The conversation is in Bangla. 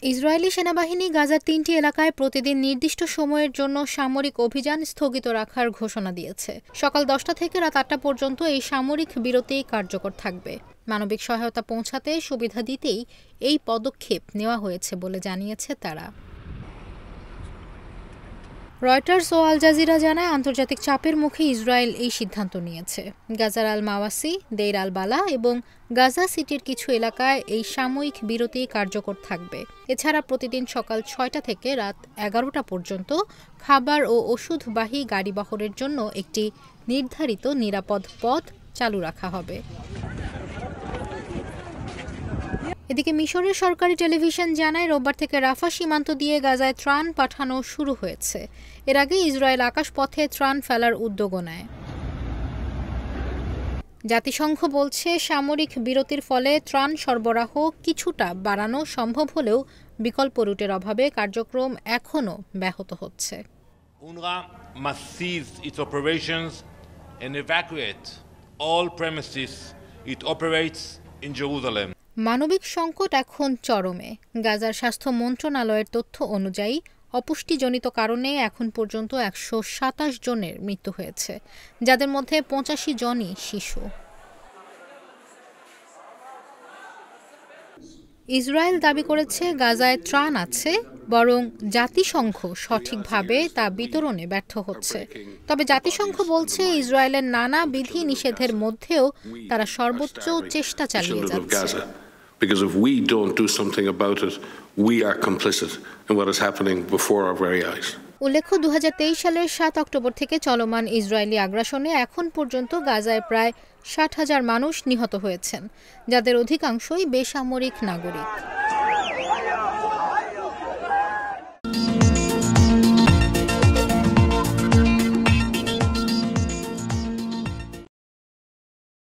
ইসরায়েলি সেনাবাহিনী গাজার ৩টি এলাকায় প্রতিদিন নির্দিষ্ট সময়ের জন্য সামরিক অভিযান স্থগিত রাখার ঘোষণা দিয়েছে। সকাল ১০টা থেকে রাত ৮টা পর্যন্ত এই সামরিক বিরতি কার্যকর থাকবে। মানবিক সহায়তা পৌঁছাতে সুবিধা দিতেই এই পদক্ষেপ নেওয়া হয়েছে বলে জানিয়েছে তারা। রয়টার্স ও আল জাজিরা জানায়, আন্তর্জাতিক চাপের মুখে ইসরায়েল এই সিদ্ধান্ত নিয়েছে। গাজার আল মাওয়াসি, দেইর আল বালা এবং গাজা সিটির কিছু এলাকায় এই সাময়িক বিরতি কার্যকর থাকবে। এছাড়া প্রতিদিন সকাল ৬টা থেকে রাত ১১টা পর্যন্ত খাবার ও ওষুধবাহী গাড়ি বহরের জন্য একটি নির্ধারিত নিরাপদ পথ চালু রাখা হবে। এদিকে মিশরের সরকারি টেলিভিশন জানায়, রোববার থেকে রাফা সীমান্ত দিয়ে গাজায় ত্রাণ পাঠানো শুরু হয়েছে। এর আগে ইসরায়েল আকাশপথে ত্রাণ ফেলার উদ্যোগও নেয়। জাতিসংঘ বলছে, সামরিক বিরতির ফলে ত্রাণ সরবরাহ কিছুটা বাড়ানো সম্ভব হলেও বিকল্প রুটের অভাবে কার্যক্রম এখনও ব্যাহত হচ্ছে। UNRWA must cease its operations and evacuate all premises it operates in Jerusalem. মানবিক সংকট এখন চরমে। গাজার স্বাস্থ্য মন্ত্রণালয়ের তথ্য অনুযায়ী অপুষ্টিজনিত কারণে এখন পর্যন্ত ১২৭ জনের মৃত্যু হয়েছে, যাদের মধ্যে ৮৫ জনই শিশু। ইসরায়েল দাবি করেছে গাজায় ত্রাণ আছে, বরং জাতিসংঘ সঠিকভাবে তা বিতরণে ব্যর্থ হচ্ছে। তবে জাতিসংঘ বলছে, ইসরায়েলের নানা বিধি নিষেধের মধ্যেও তারা সর্বোচ্চ চেষ্টা চালিয়ে যাচ্ছে। Because if we don't do something about it, we are complicit in what is happening before our very eyes. উল্লেখ্য, ২০২৩ সালের ৭ অক্টোবর থেকে চলমান ইসরায়েলি আগ্রাসনে এখন পর্যন্ত গাজায় প্রায় ৬০,০০০ মানুষ নিহত হয়েছেন, যাদের অধিকাংশই বেসামরিক নাগরিক।